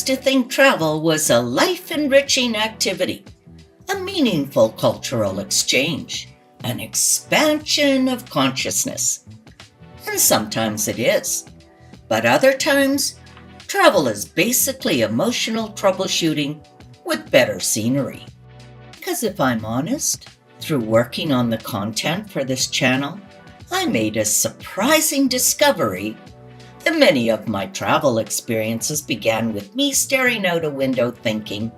used to think travel was a life-enriching activity, a meaningful cultural exchange, an expansion of consciousness. And sometimes it is. But other times, travel is basically emotional troubleshooting with better scenery. Because if I'm honest, through working on the content for this channel, I made a surprising discovery that many of my travel experiences began with me staring out a window thinking,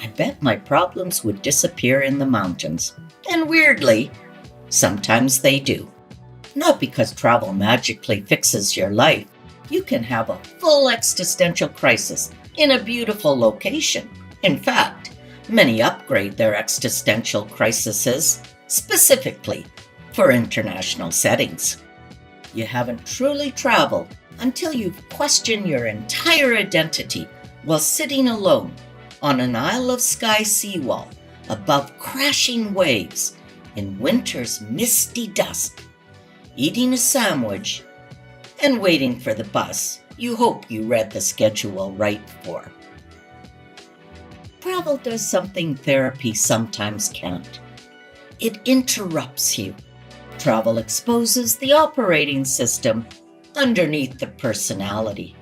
I bet my problems would disappear in the mountains. And weirdly, sometimes they do. Not because travel magically fixes your life. You can have a full existential crisis in a beautiful location. In fact, many upgrade their existential crises specifically for international settings. You haven't truly traveled until you've questioned your entire identity while sitting alone on an Isle of Skye seawall above crashing waves in winter's misty dusk, eating a sandwich and waiting for the bus you hope you read the schedule right for. Travel does something therapy sometimes can't. It interrupts you. Travel exposes the operating system underneath the personality.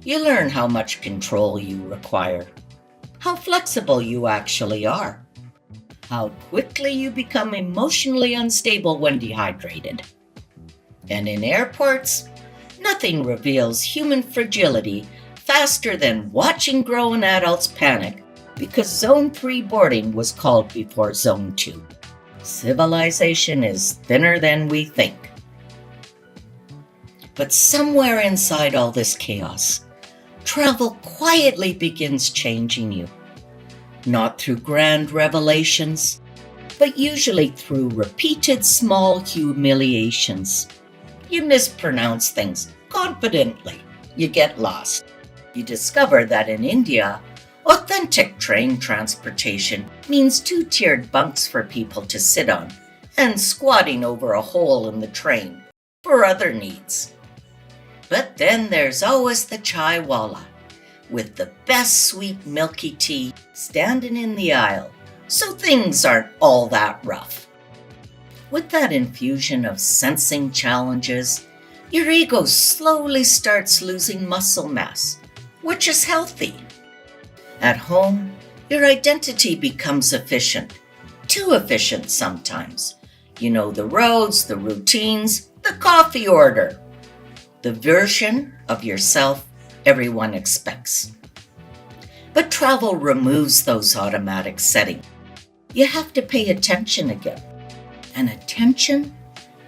You learn how much control you require, how flexible you actually are, how quickly you become emotionally unstable when dehydrated. And in airports, nothing reveals human fragility faster than watching grown adults panic because Zone 3 boarding was called before Zone 2. Civilization is thinner than we think. But somewhere inside all this chaos, travel quietly begins changing you. Not through grand revelations, but usually through repeated small humiliations. You mispronounce things confidently. You get lost. You discover that in India, authentic train transportation means two-tiered bunks for people to sit on and squatting over a hole in the train for other needs. But then there's always the chai walla with the best sweet milky tea standing in the aisle, so things aren't all that rough. With that infusion of sensing challenges, your ego slowly starts losing muscle mass, which is healthy. At home, your identity becomes efficient, too efficient sometimes. You know the roads, the routines, the coffee order, the version of yourself everyone expects. But travel removes those automatic settings. You have to pay attention again. And attention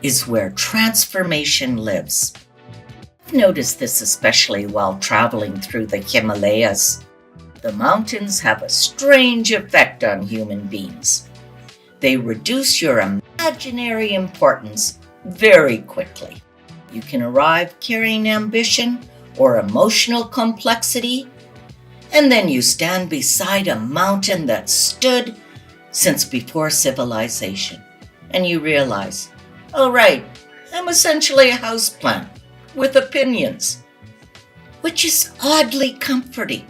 is where transformation lives. I've noticed this especially while traveling through the Himalayas. The mountains have a strange effect on human beings. They reduce your imaginary importance very quickly. You can arrive carrying ambition or emotional complexity, and then you stand beside a mountain that stood since before civilization, and you realize, oh right, I'm essentially a houseplant with opinions, which is oddly comforting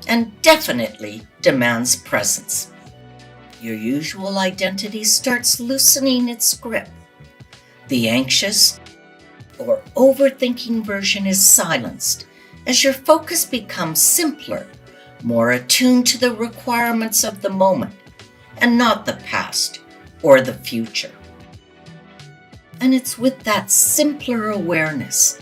and definitely demands presence. Your usual identity starts loosening its grip. The anxious or overthinking version is silenced as your focus becomes simpler, more attuned to the requirements of the moment and not the past or the future. And it's with that simpler awareness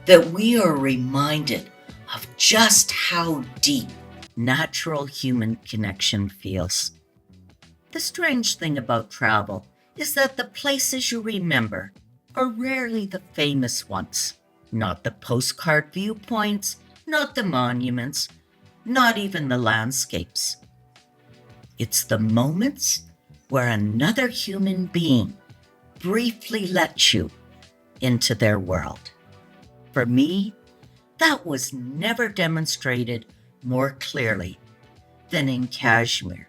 that we are reminded of just how deep natural human connection feels. The strange thing about travel is that the places you remember are rarely the famous ones, not the postcard viewpoints, not the monuments, not even the landscapes. It's the moments where another human being briefly lets you into their world. For me, that was never demonstrated more clearly than in Kashmir,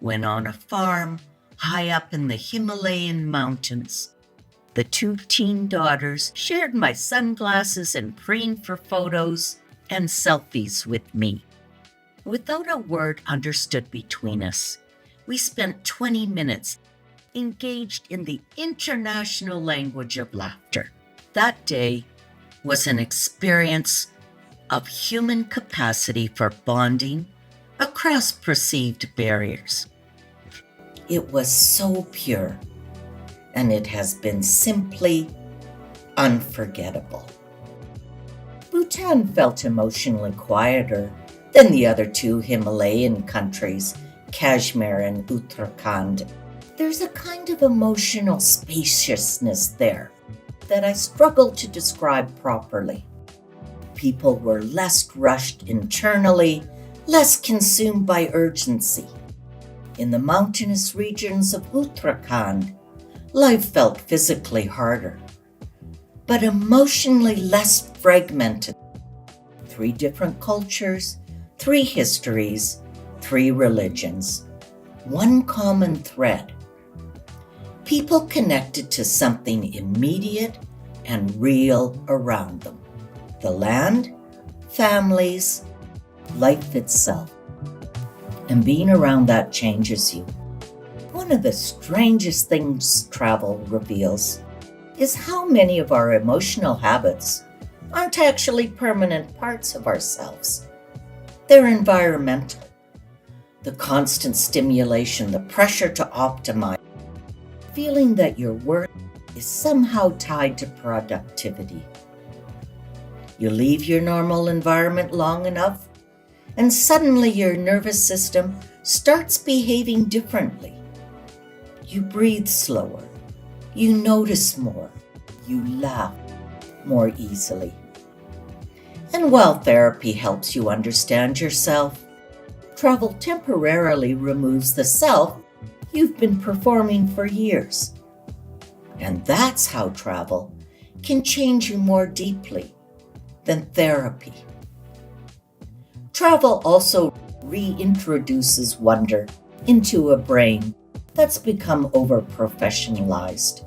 when on a farm high up in the Himalayan mountains, the two teen daughters shared my sunglasses and preened for photos and selfies with me. Without a word understood between us, we spent 20 minutes engaged in the international language of laughter. That day was an experience of human capacity for bonding across perceived barriers. It was so pure, and it has been simply unforgettable. Bhutan felt emotionally quieter than the other two Himalayan countries, Kashmir and Uttarakhand. There's a kind of emotional spaciousness there that I struggle to describe properly. People were less rushed internally, less consumed by urgency. In the mountainous regions of Uttarakhand, life felt physically harder, but emotionally less fragmented. 3 different cultures, 3 histories, 3 religions, one common thread. People connected to something immediate and real around them. The land, families, life itself. And being around that changes you. One of the strangest things travel reveals is how many of our emotional habits aren't actually permanent parts of ourselves. They're environmental. The constant stimulation, the pressure to optimize, feeling that your worth is somehow tied to productivity. You leave your normal environment long enough, and suddenly your nervous system starts behaving differently. You breathe slower. You notice more. You laugh more easily. And while therapy helps you understand yourself, travel temporarily removes the self you've been performing for years. And that's how travel can change you more deeply than therapy. Travel also reintroduces wonder into a brain that's become over-professionalized.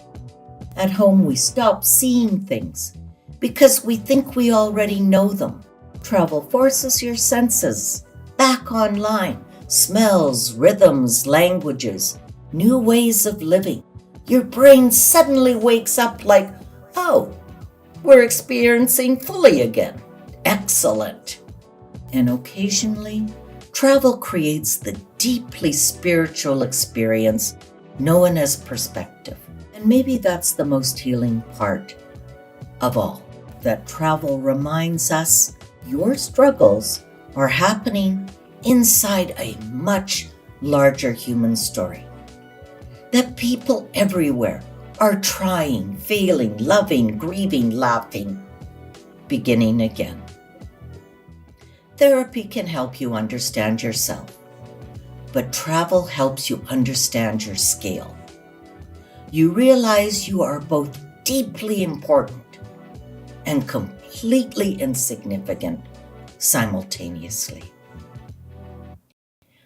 At home, we stop seeing things because we think we already know them. Travel forces your senses back online. Smells, rhythms, languages, new ways of living. Your brain suddenly wakes up like, oh, we're experiencing fully again. Excellent. And occasionally, travel creates the deeply spiritual experience known as perspective. And maybe that's the most healing part of all, that travel reminds us your struggles are happening inside a much larger human story. That people everywhere are trying, failing, loving, grieving, laughing, beginning again. Therapy can help you understand yourself, but travel helps you understand your scale. You realize you are both deeply important and completely insignificant simultaneously.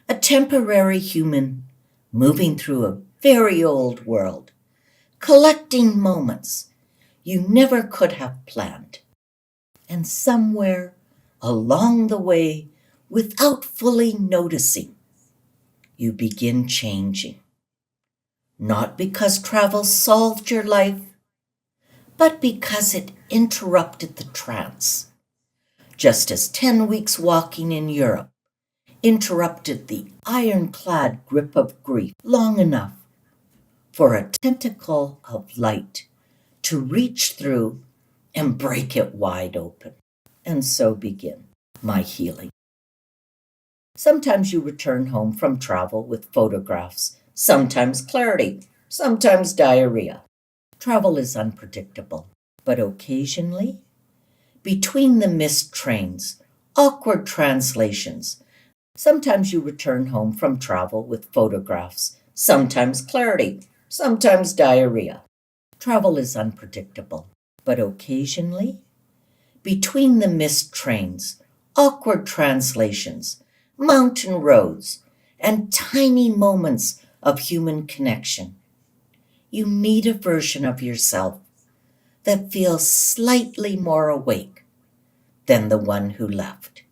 A temporary human moving through a very old world, collecting moments you never could have planned. And somewhere along the way, without fully noticing, you begin changing. Not because travel solved your life, but because it interrupted the trance. Just as 10 weeks walking in Europe interrupted the ironclad grip of grief long enough for a tentacle of light to reach through and break it wide open. And so begin my healing. Sometimes you return home from travel with photographs, sometimes clarity, sometimes diarrhea. Travel is unpredictable, but occasionally, between the missed trains, awkward translations, sometimes you return home from travel with photographs, sometimes clarity, sometimes diarrhea. Travel is unpredictable, but occasionally, between the missed trains, awkward translations, mountain roads, and tiny moments of human connection, you meet a version of yourself that feels slightly more awake, than the one who left.